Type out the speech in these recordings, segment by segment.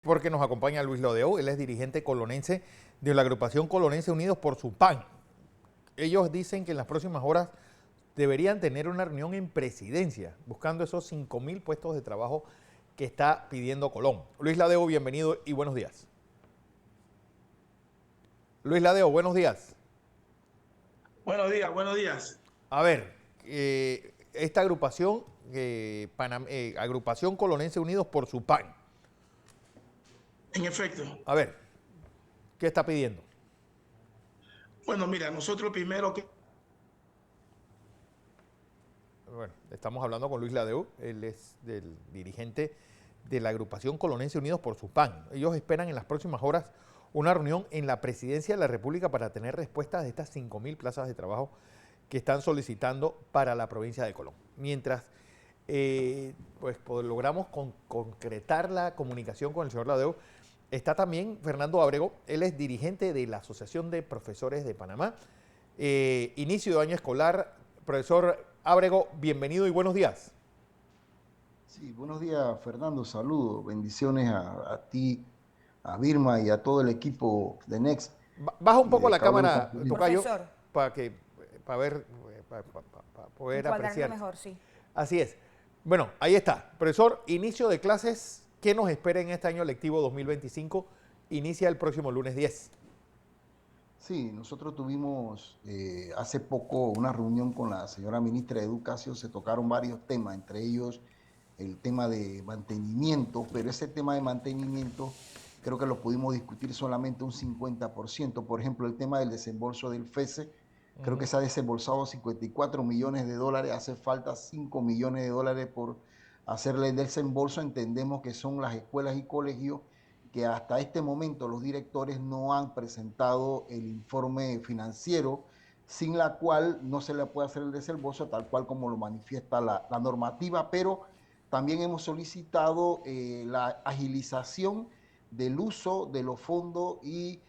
Porque nos acompaña Luis Lodeo, él es dirigente colonense de la agrupación Colonense Unidos por su PAN. Ellos dicen que en las próximas horas deberían tener una reunión en presidencia, buscando esos 5.000 puestos de trabajo que está pidiendo Colón. Luis Ladeo, bienvenido y buenos días. Luis Ladeo, buenos días. Buenos días, buenos días. A ver, esta agrupación, agrupación Colonense Unidos por su PAN. En efecto. A ver, ¿qué está pidiendo? Bueno, mira, nosotros primero que... Bueno, estamos hablando con Luis Ladeu, él es del dirigente de la agrupación Colonense Unidos por su PAN. Ellos esperan en las próximas horas una reunión en la presidencia de la República para tener respuestas de estas 5.000 plazas de trabajo que están solicitando para la provincia de Colón. Mientras logramos concretar la comunicación con el señor Ladeu, está también Fernando Ábrego, él es dirigente de la Asociación de Profesores de Panamá. Inicio de año escolar, profesor Ábrego, bienvenido y buenos días. Sí, buenos días, Fernando, saludos, bendiciones a ti, a Vilma y a todo el equipo de Next. Baja un poco la Carlos cámara, tocayo, Profesor, para ver, para poder apreciar. mejor, sí. Así es. Bueno, ahí está. Profesor, inicio de clases, ¿qué nos espera en este año lectivo 2025? Inicia el próximo lunes 10. Sí, nosotros tuvimos hace poco una reunión con la señora ministra de Educación, se tocaron varios temas, entre ellos el tema de mantenimiento, pero ese tema de mantenimiento creo que lo pudimos discutir solamente un 50%. Por ejemplo, el tema del desembolso del FESE, creo que se ha desembolsado 54 millones de dólares, hace falta 5 millones de dólares por hacerle el desembolso. Entendemos que son las escuelas y colegios que hasta este momento los directores no han presentado el informe financiero, sin la cual no se le puede hacer el desembolso tal cual como lo manifiesta la normativa, pero también hemos solicitado la agilización del uso de los fondos y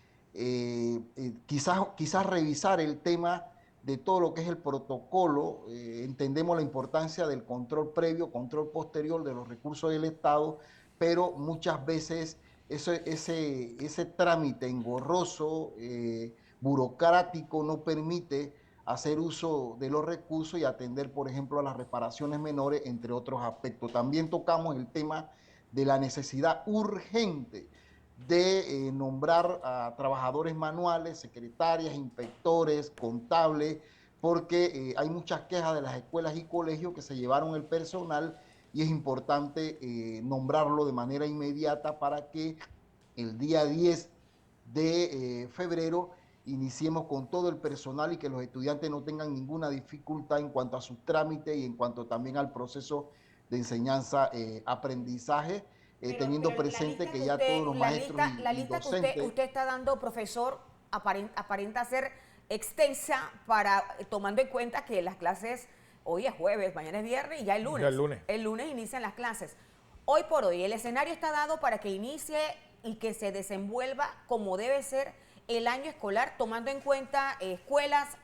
quizás revisar el tema de todo lo que es el protocolo. Entendemos la importancia del control previo, control posterior de los recursos del Estado, pero muchas veces ese trámite engorroso, burocrático, no permite hacer uso de los recursos y atender, por ejemplo, a las reparaciones menores, entre otros aspectos. También tocamos el tema de la necesidad urgente de nombrar a trabajadores manuales, secretarias, inspectores, contables, porque hay muchas quejas de las escuelas y colegios que se llevaron el personal y es importante nombrarlo de manera inmediata para que el día 10 de febrero iniciemos con todo el personal y que los estudiantes no tengan ninguna dificultad en cuanto a sus trámites y en cuanto también al proceso de enseñanza-aprendizaje, teniendo presente que ya todos los maestros La y lista que docentes... usted está dando, profesor, aparenta ser extensa para tomando en cuenta que las clases hoy es jueves, mañana es viernes y ya el lunes. Ya el lunes. El lunes inician las clases. Hoy por hoy el escenario está dado para que inicie y que se desenvuelva como debe ser el año escolar, tomando en cuenta escuelas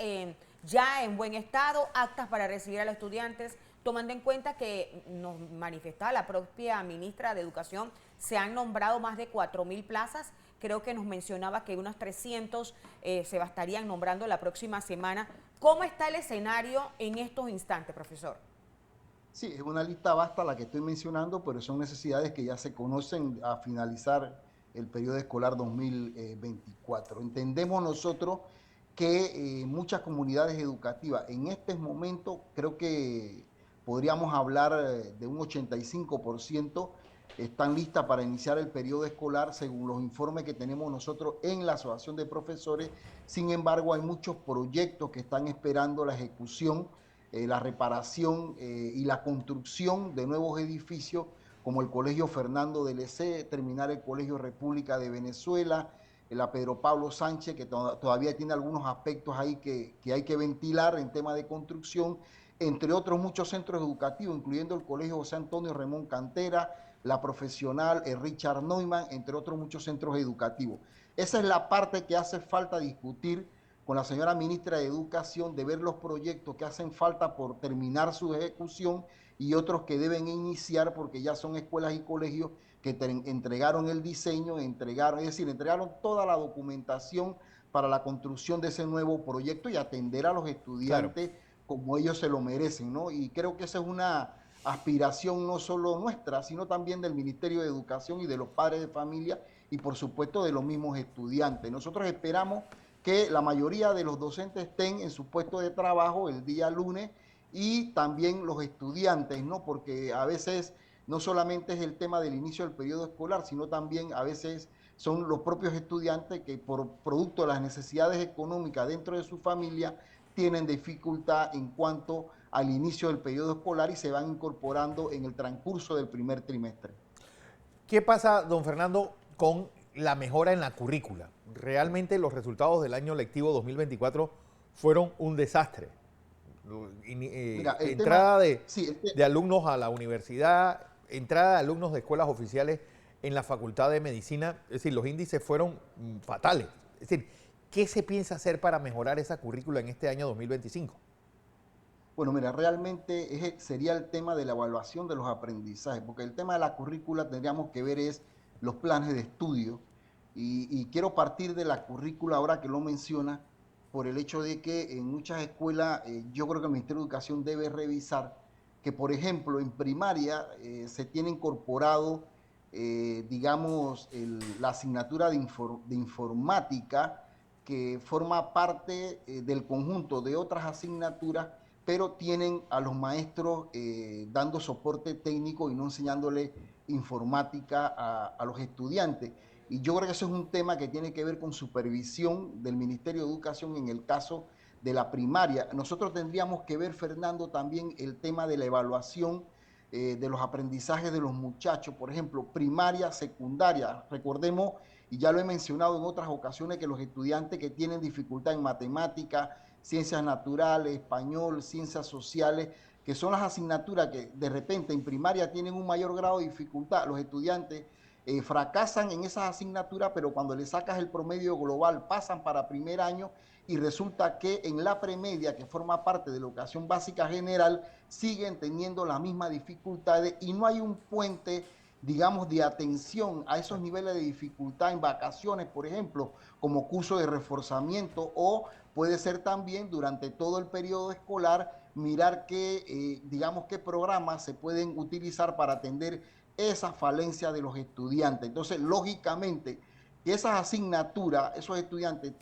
ya en buen estado, aptas para recibir a los estudiantes, tomando en cuenta que nos manifestaba la propia ministra de Educación, se han nombrado más de 4.000 plazas, creo que nos mencionaba que unos 300 se estarían nombrando la próxima semana. ¿Cómo está el escenario en estos instantes, profesor? Sí, es una lista vasta la que estoy mencionando, pero son necesidades que ya se conocen a finalizar el periodo escolar 2024. Entendemos nosotros que muchas comunidades educativas en este momento, creo que podríamos hablar de un 85%, están listas para iniciar el periodo escolar según los informes que tenemos nosotros en la Asociación de Profesores. Sin embargo, hay muchos proyectos que están esperando la ejecución, la reparación y la construcción de nuevos edificios como el Colegio Fernando de Lecé, terminar el Colegio República de Venezuela, la Pedro Pablo Sánchez, que todavía tiene algunos aspectos ahí que hay que ventilar en tema de construcción, entre otros muchos centros educativos, incluyendo el Colegio José Antonio Ramón Cantera, la profesional Richard Neumann, entre otros muchos centros educativos. Esa es la parte que hace falta discutir con la señora ministra de Educación, de ver los proyectos que hacen falta por terminar su ejecución y otros que deben iniciar porque ya son escuelas y colegios que entregaron el diseño, entregaron toda la documentación para la construcción de ese nuevo proyecto y atender a los estudiantes como ellos se lo merecen, ¿no? Y creo que esa es una aspiración no solo nuestra, sino también del Ministerio de Educación y de los padres de familia y por supuesto de los mismos estudiantes. Nosotros esperamos que la mayoría de los docentes estén en su puesto de trabajo el día lunes y también los estudiantes, ¿no? Porque a veces no solamente es el tema del inicio del periodo escolar, sino también a veces son los propios estudiantes que por producto de las necesidades económicas dentro de su familia tienen dificultad en cuanto al inicio del periodo escolar y se van incorporando en el transcurso del primer trimestre. ¿Qué pasa, don Fernando, con la mejora en la currícula? Realmente los resultados del año lectivo 2024 fueron un desastre. Mira, Entrada tema, de alumnos a la universidad, entrada de alumnos de escuelas oficiales en la Facultad de Medicina, es decir, los índices fueron fatales. Es decir, ¿qué se piensa hacer para mejorar esa currícula en este año 2025? Bueno, mira, realmente sería el tema de la evaluación de los aprendizajes, porque el tema de la currícula tendríamos que ver es los planes de estudio y quiero partir de la currícula ahora que lo menciona por el hecho de que en muchas escuelas yo creo que el Ministerio de Educación debe revisar que, por ejemplo, en primaria se tiene incorporado, digamos, la asignatura de informática que forma parte del conjunto de otras asignaturas, pero tienen a los maestros dando soporte técnico y no enseñándole informática a los estudiantes. Y yo creo que eso es un tema que tiene que ver con supervisión del Ministerio de Educación en el caso de la primaria. Nosotros tendríamos que ver, Fernando, también el tema de la evaluación de los aprendizajes de los muchachos, por ejemplo, primaria, secundaria. Recordemos, y ya lo he mencionado en otras ocasiones, que los estudiantes que tienen dificultad en matemáticas, ciencias naturales, español, ciencias sociales, que son las asignaturas que de repente en primaria tienen un mayor grado de dificultad, los estudiantes fracasan en esas asignaturas, pero cuando le sacas el promedio global pasan para primer año y resulta que en la premedia, que forma parte de la educación básica general, siguen teniendo las mismas dificultades y no hay un puente, digamos, de atención a esos niveles de dificultad en vacaciones, por ejemplo, como curso de reforzamiento, o puede ser también durante todo el periodo escolar mirar qué, digamos, qué programas se pueden utilizar para atender esa falencia de los estudiantes. Entonces, lógicamente, que esas asignaturas, esos estudiantes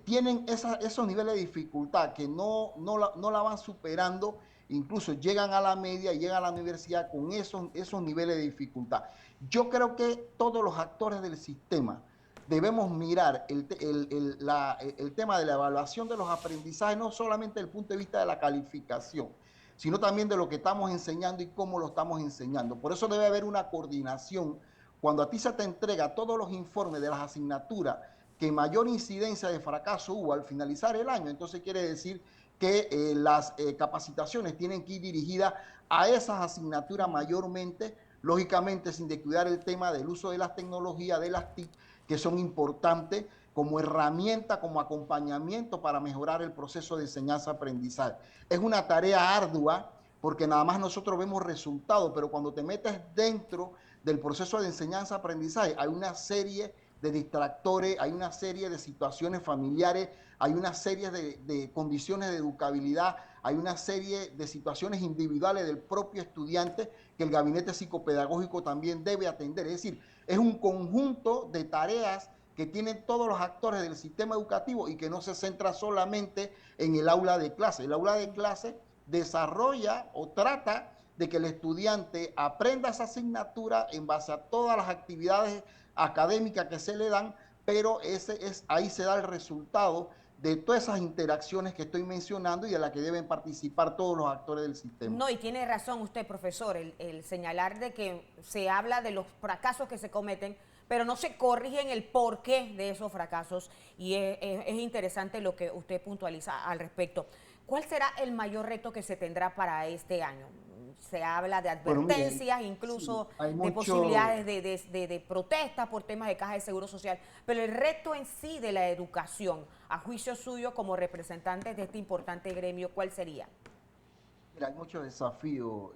tienen esos niveles de dificultad que no la van superando, incluso llegan a la media y llegan a la universidad con esos niveles de dificultad. Yo creo que todos los actores del sistema debemos mirar el tema de la evaluación de los aprendizajes, no solamente desde el punto de vista de la calificación, sino también de lo que estamos enseñando y cómo lo estamos enseñando. Por eso debe haber una coordinación. Cuando a ti se te entrega todos los informes de las asignaturas que mayor incidencia de fracaso hubo al finalizar el año, entonces quiere decir que las capacitaciones tienen que ir dirigidas a esas asignaturas mayormente, lógicamente sin descuidar el tema del uso de las tecnologías, de las TIC, que son importantes como herramienta, como acompañamiento para mejorar el proceso de enseñanza-aprendizaje. Es una tarea ardua porque nada más nosotros vemos resultados, pero cuando te metes dentro del proceso de enseñanza-aprendizaje hay una serie de distractores, hay una serie de situaciones familiares, hay una serie de condiciones de educabilidad, hay una serie de situaciones individuales del propio estudiante que el gabinete psicopedagógico también debe atender. Es decir, es un conjunto de tareas que tienen todos los actores del sistema educativo y que no se centra solamente en el aula de clase. El aula de clase desarrolla o trata de que el estudiante aprenda esa asignatura en base a todas las actividades académicas que se le dan, pero ahí se da el resultado de todas esas interacciones que estoy mencionando y de las que deben participar todos los actores del sistema. No, y tiene razón usted, profesor, el señalar de que se habla de los fracasos que se cometen, pero no se corrigen el porqué de esos fracasos, y es interesante lo que usted puntualiza al respecto. ¿Cuál será el mayor reto que se tendrá para este año? Se habla de advertencias, incluso sí, de posibilidades de protesta por temas de caja de seguro social, pero el reto en sí de la educación, a juicio suyo como representantes de este importante gremio, ¿cuál sería? Mira, hay muchos desafíos,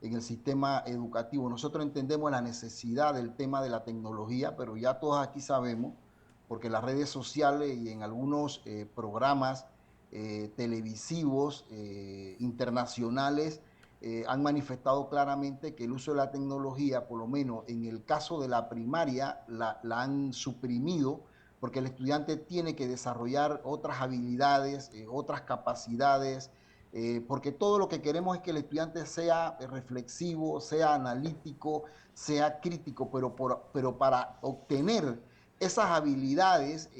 en el sistema educativo. Nosotros entendemos la necesidad del tema de la tecnología, pero ya todos aquí sabemos, porque en las redes sociales y en algunos programas televisivos internacionales han manifestado claramente que el uso de la tecnología, por lo menos en el caso de la primaria, la han suprimido, porque el estudiante tiene que desarrollar otras habilidades, otras capacidades, porque todo lo que queremos es que el estudiante sea reflexivo, sea analítico, sea crítico, pero para obtener esas habilidades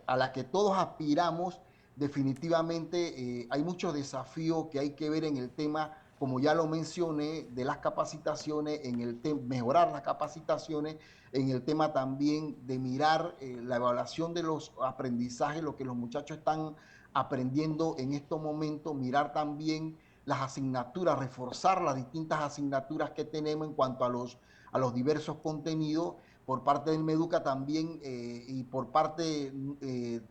a las que todos aspiramos, definitivamente hay muchos desafíos que hay que ver en el tema, como ya lo mencioné, de las capacitaciones, en el mejorar las capacitaciones, en el tema también de mirar la evaluación de los aprendizajes, lo que los muchachos están aprendiendo en estos momentos, mirar también las asignaturas, reforzar las distintas asignaturas que tenemos en cuanto a los diversos contenidos por parte del Meduca también y por parte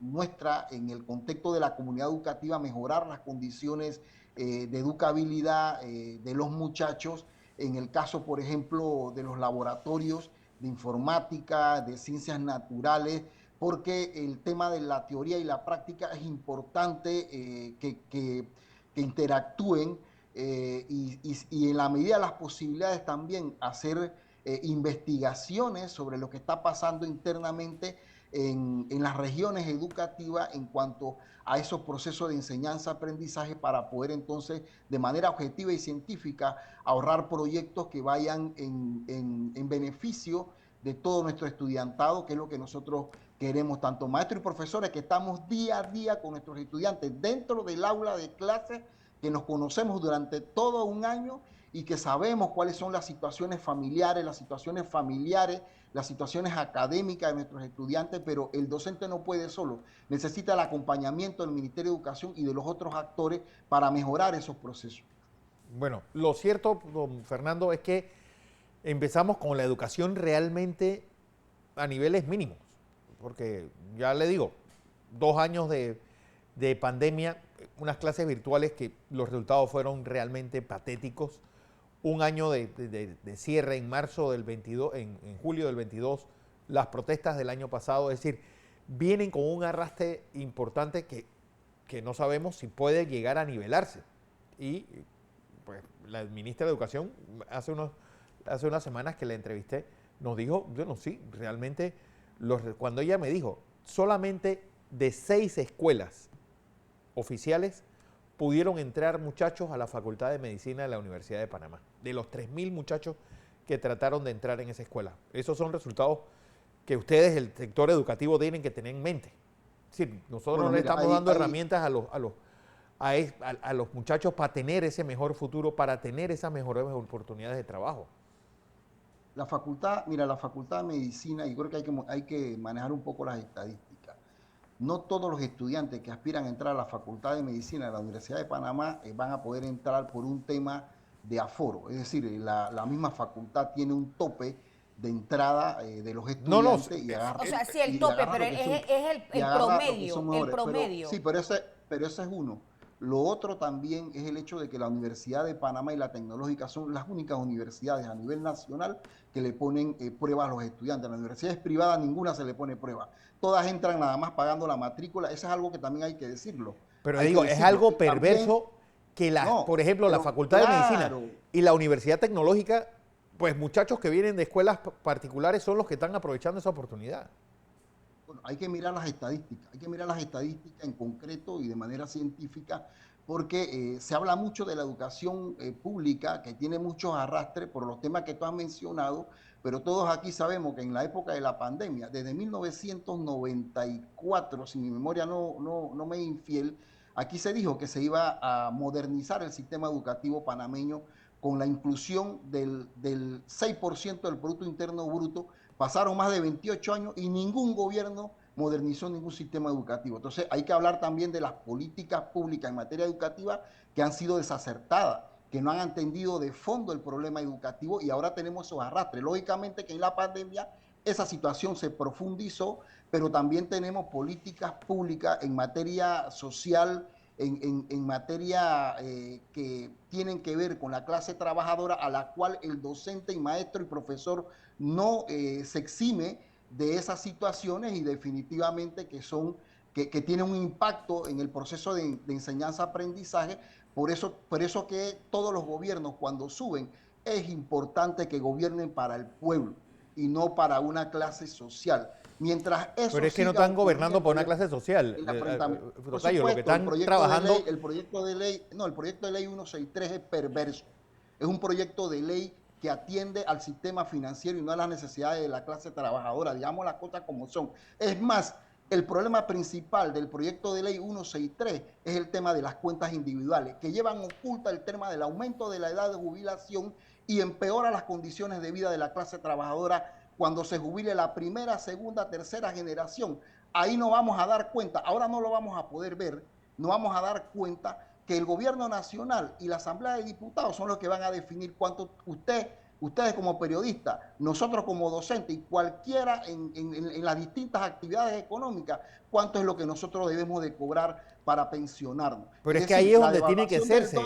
nuestra en el contexto de la comunidad educativa, mejorar las condiciones de educabilidad de los muchachos, en el caso, por ejemplo, de los laboratorios de informática, de ciencias naturales, porque el tema de la teoría y la práctica es importante que interactúen y en la medida de las posibilidades también hacer investigaciones sobre lo que está pasando internamente en las regiones educativas en cuanto a esos procesos de enseñanza-aprendizaje para poder entonces de manera objetiva y científica ahorrar proyectos que vayan en beneficio de todo nuestro estudiantado, que es lo que nosotros queremos, tanto maestros y profesores que estamos día a día con nuestros estudiantes dentro del aula de clases, que nos conocemos durante todo un año y que sabemos cuáles son las situaciones familiares, las situaciones académicas de nuestros estudiantes, pero el docente no puede solo, necesita el acompañamiento del Ministerio de Educación y de los otros actores para mejorar esos procesos. Bueno, lo cierto, don Fernando, es que empezamos con la educación realmente a niveles mínimos, porque ya le digo, 2 años de pandemia, unas clases virtuales que los resultados fueron realmente patéticos, un año de cierre en marzo del 22, en julio del 22, las protestas del año pasado, es decir, vienen con un arrastre importante que no sabemos si puede llegar a nivelarse. Y pues la ministra de Educación hace unas semanas que la entrevisté, nos dijo, bueno, sí, realmente, cuando ella me dijo, solamente de 6 escuelas oficiales pudieron entrar muchachos a la Facultad de Medicina de la Universidad de Panamá, de los 3.000 muchachos que trataron de entrar en esa escuela. Esos son resultados que ustedes, el sector educativo, tienen que tener en mente. Es decir, nosotros le estamos dando herramientas a los muchachos para tener ese mejor futuro, para tener esas mejores oportunidades de trabajo. La facultad de Medicina, y creo que hay que manejar un poco las estadísticas. No todos los estudiantes que aspiran a entrar a la Facultad de Medicina de la Universidad de Panamá van a poder entrar por un tema de aforo. Es decir, la misma facultad tiene un tope de entrada de los estudiantes. O sea, sí, el tope, pero es el promedio. Sí, pero ese es uno. Lo otro también es el hecho de que la Universidad de Panamá y la Tecnológica son las únicas universidades a nivel nacional que le ponen pruebas a los estudiantes. A las universidades privadas ninguna se le pone prueba. Todas entran nada más pagando la matrícula. Eso es algo que también hay que decirlo. Pero digo, es algo perverso que por ejemplo, la Facultad de Medicina y la Universidad Tecnológica, pues muchachos que vienen de escuelas particulares son los que están aprovechando esa oportunidad. Bueno, hay que mirar las estadísticas, en concreto y de manera científica, porque se habla mucho de la educación pública, que tiene muchos arrastres por los temas que tú has mencionado, pero todos aquí sabemos que en la época de la pandemia, desde 1994, si mi memoria no me es infiel, aquí se dijo que se iba a modernizar el sistema educativo panameño con la inclusión del 6% del Producto Interno Bruto. Pasaron más de 28 años y ningún gobierno modernizó ningún sistema educativo. Entonces hay que hablar también de las políticas públicas en materia educativa que han sido desacertadas, que no han atendido de fondo el problema educativo y ahora tenemos esos arrastres. Lógicamente que en la pandemia esa situación se profundizó, pero también tenemos políticas públicas en materia social en materia que tienen que ver con la clase trabajadora, a la cual el docente y maestro y profesor no se exime de esas situaciones y definitivamente que tienen un impacto en el proceso de enseñanza-aprendizaje. Por eso que todos los gobiernos cuando suben es importante que gobiernen para el pueblo y no para una clase social. Mientras eso pero es que no están gobernando por una clase social. Tocayo, lo que están trabajando... El proyecto de ley 163 es perverso. Es un proyecto de ley que atiende al sistema financiero y no a las necesidades de la clase trabajadora. Digamos las cosas como son. Es más, el problema principal del proyecto de ley 163 es el tema de las cuentas individuales, que llevan oculta el tema del aumento de la edad de jubilación y empeora las condiciones de vida de la clase trabajadora cuando se jubile la primera, segunda, tercera generación. Ahí no vamos a dar cuenta, ahora no lo vamos a poder ver, no vamos a dar cuenta que el gobierno nacional y la Asamblea de Diputados son los que van a definir cuánto ustedes como periodistas, nosotros como docentes y cualquiera en las distintas actividades económicas, cuánto es lo que nosotros debemos de cobrar para pensionarnos. Pero es que ahí es donde tiene que hacerse.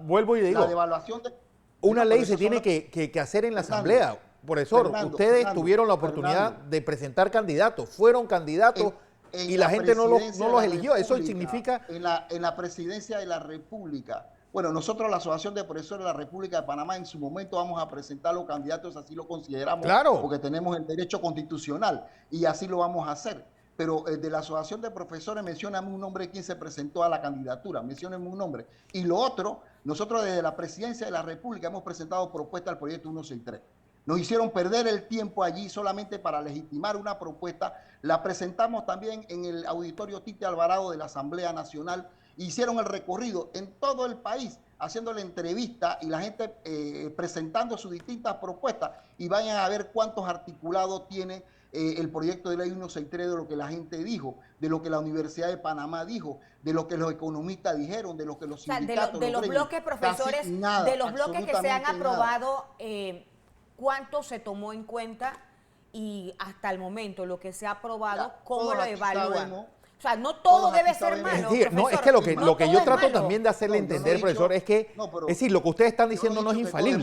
Vuelvo y digo, la devaluación de... una ley se tiene que hacer en la Asamblea. Profesor, ustedes tuvieron la oportunidad de presentar candidatos, fueron candidatos y la gente no los eligió. Eso significa... En la presidencia de la República. Bueno, nosotros, la Asociación de Profesores de la República de Panamá, en su momento vamos a presentar los candidatos, así lo consideramos, claro, porque tenemos el derecho constitucional y así lo vamos a hacer. Pero de la Asociación de Profesores, mencióname un nombre de quien se presentó a la candidatura, mencióname un nombre. Y lo otro, nosotros desde la presidencia de la República hemos presentado propuesta al proyecto 163. Nos hicieron perder el tiempo allí solamente para legitimar una propuesta. La presentamos también en el auditorio Tite Alvarado de la Asamblea Nacional. Hicieron el recorrido en todo el país, haciéndole entrevista y la gente presentando sus distintas propuestas. Y vayan a ver cuántos articulados tiene el proyecto de ley 163 de lo que la gente dijo, de lo que la Universidad de Panamá dijo, de lo que los economistas dijeron, de lo que los sindicatos... de los bloques, profesores, nada, de los bloques que se han aprobado... ¿Cuánto se tomó en cuenta y hasta el momento lo que se ha aprobado, cómo lo evalúan? O sea, no todo debe ser malo, no, es que lo que yo trato también de hacerle entender, profesor, es que, es decir, lo que ustedes están diciendo no es infalible.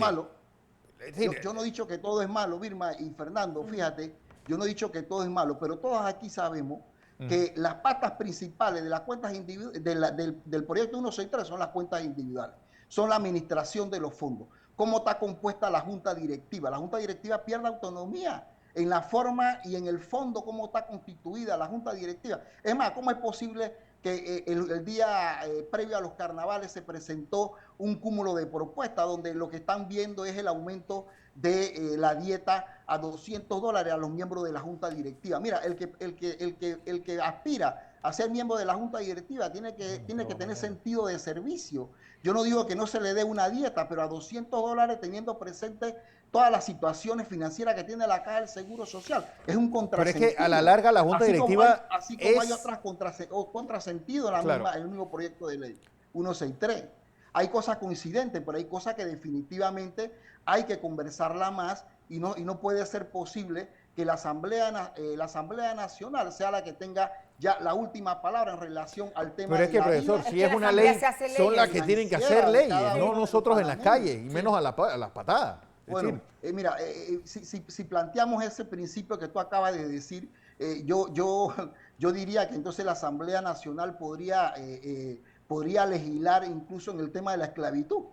Yo no he dicho que todo es malo, Vilma y Fernando, fíjate, yo no he dicho que todo es malo, pero todos aquí sabemos que las patas principales de las cuentas del proyecto 163 son las cuentas individuales, son la administración de los fondos. ¿Cómo está compuesta la Junta Directiva? La Junta Directiva pierde autonomía en la forma y en el fondo, cómo está constituida la Junta Directiva. Es más, ¿cómo es posible que el día previo a los carnavales se presentó un cúmulo de propuestas donde lo que están viendo es el aumento de la dieta a $200 a los miembros de la Junta Directiva? Mira, el que aspira a ser miembro de la Junta Directiva tiene que tener sentido de servicio. Yo no digo que no se le dé una dieta, pero a $200 teniendo presente todas las situaciones financieras que tiene la Caja del Seguro Social. Es un contrasentido. Pero es que a la larga la Junta Directiva así como hay otras contrasentidos en el mismo proyecto de ley 163. Hay cosas coincidentes, pero hay cosas que definitivamente hay que conversarla más y no puede ser posible que la Asamblea Nacional sea la que tenga ya la última palabra en relación al tema. Pero es que, profesor, si es una ley, son las que tienen que hacer leyes, no nosotros en las calles, y menos a las patadas. Bueno, mira, si planteamos ese principio que tú acabas de decir, yo diría que entonces la Asamblea Nacional podría legislar incluso en el tema de la esclavitud.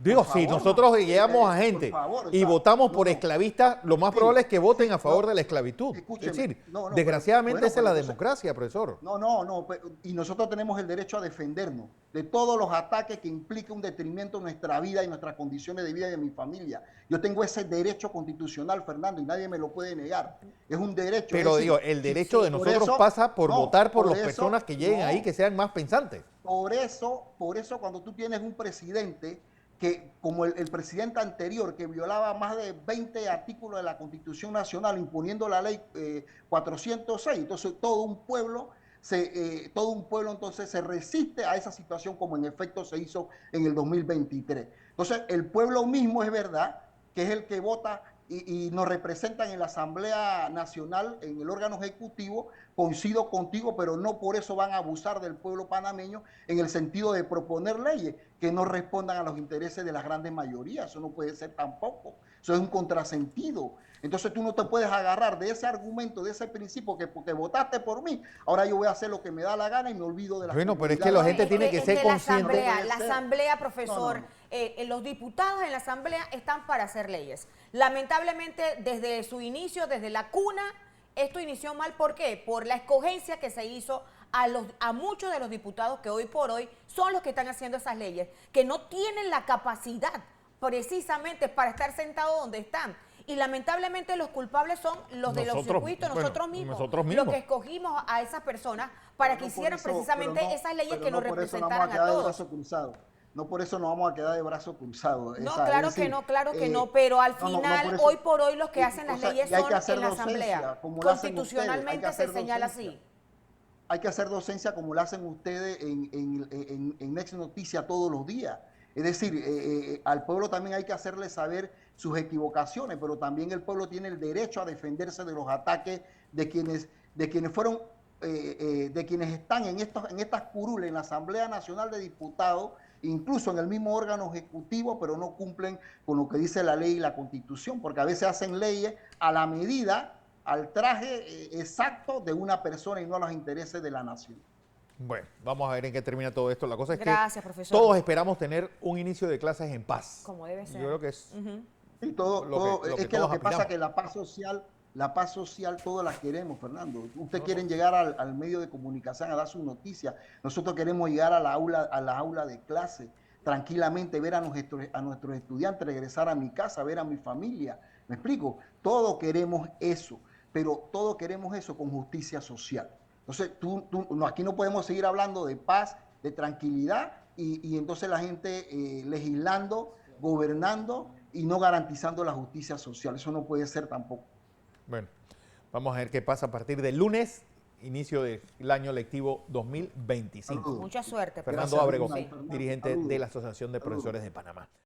Digo, si nosotros guiamos a gente y votamos por esclavistas, lo más probable es que voten a favor de la esclavitud. Escúcheme, es decir, desgraciadamente esa es la democracia, profesor. Y nosotros tenemos el derecho a defendernos de todos los ataques que impliquen un detrimento en nuestra vida y nuestras condiciones de vida y de mi familia. Yo tengo ese derecho constitucional, Fernando, y nadie me lo puede negar. Es un derecho. Pero digo, el derecho de nosotros pasa por votar por las personas que lleguen ahí, que sean más pensantes. Por eso cuando tú tienes un presidente que, como el presidente anterior, que violaba más de 20 artículos de la Constitución Nacional, imponiendo la ley 406, entonces todo un pueblo entonces se resiste a esa situación, como en efecto se hizo en el 2023. Entonces el pueblo mismo, es verdad, que es el que vota y nos representan en la Asamblea Nacional, en el órgano ejecutivo, coincido contigo, pero no por eso van a abusar del pueblo panameño en el sentido de proponer leyes que no respondan a los intereses de las grandes mayorías. Eso no puede ser tampoco. Eso es un contrasentido. Entonces tú no te puedes agarrar de ese argumento, de ese principio, que porque votaste por mí, ahora yo voy a hacer lo que me da la gana y me olvido de la Bueno, pero es que la gente tiene que ser consciente. La asamblea, profesor, los diputados en la asamblea están para hacer leyes. Lamentablemente, desde su inicio, desde la cuna, esto inició mal. ¿Por qué? Por la escogencia que se hizo a muchos de los diputados que hoy por hoy son los que están haciendo esas leyes, que no tienen la capacidad precisamente para estar sentados donde están. Y lamentablemente los culpables son los de los circuitos, nosotros mismos, los que escogimos a esas personas para que hicieran precisamente esas leyes que nos representaran a todos. No por eso nos vamos a quedar de brazos cruzados. No, claro que no, pero al final, hoy por hoy, los que hacen las leyes son en la Asamblea. Constitucionalmente se señala así. Hay que hacer docencia como la hacen ustedes en Next Noticias todos los días. Es decir, al pueblo también hay que hacerle saber sus equivocaciones, pero también el pueblo tiene el derecho a defenderse de los ataques de quienes están en estas curules en la Asamblea Nacional de Diputados, incluso en el mismo órgano ejecutivo, pero no cumplen con lo que dice la ley y la Constitución, porque a veces hacen leyes a la medida, al traje exacto de una persona y no a los intereses de la nación. Bueno, vamos a ver en qué termina todo esto. La cosa es Gracias, que profesor. todos esperamos tener un inicio de clases en paz. Como debe ser. Yo creo que es sí, lo que pasa es que la paz social todos la queremos, Fernando. Ustedes quieren llegar al medio de comunicación a dar sus noticias. Nosotros queremos llegar a la aula de clase, tranquilamente ver a nuestros estudiantes, regresar a mi casa, ver a mi familia. ¿Me explico? Todos queremos eso, pero todos queremos eso con justicia social. Entonces, aquí no podemos seguir hablando de paz, de tranquilidad, y entonces la gente legislando, gobernando y no garantizando la justicia social. Eso no puede ser tampoco. Bueno, vamos a ver qué pasa a partir del lunes, inicio del año lectivo 2025. Mucha suerte. Fernando Ábrego, dirigente de la Asociación de Profesores de Panamá.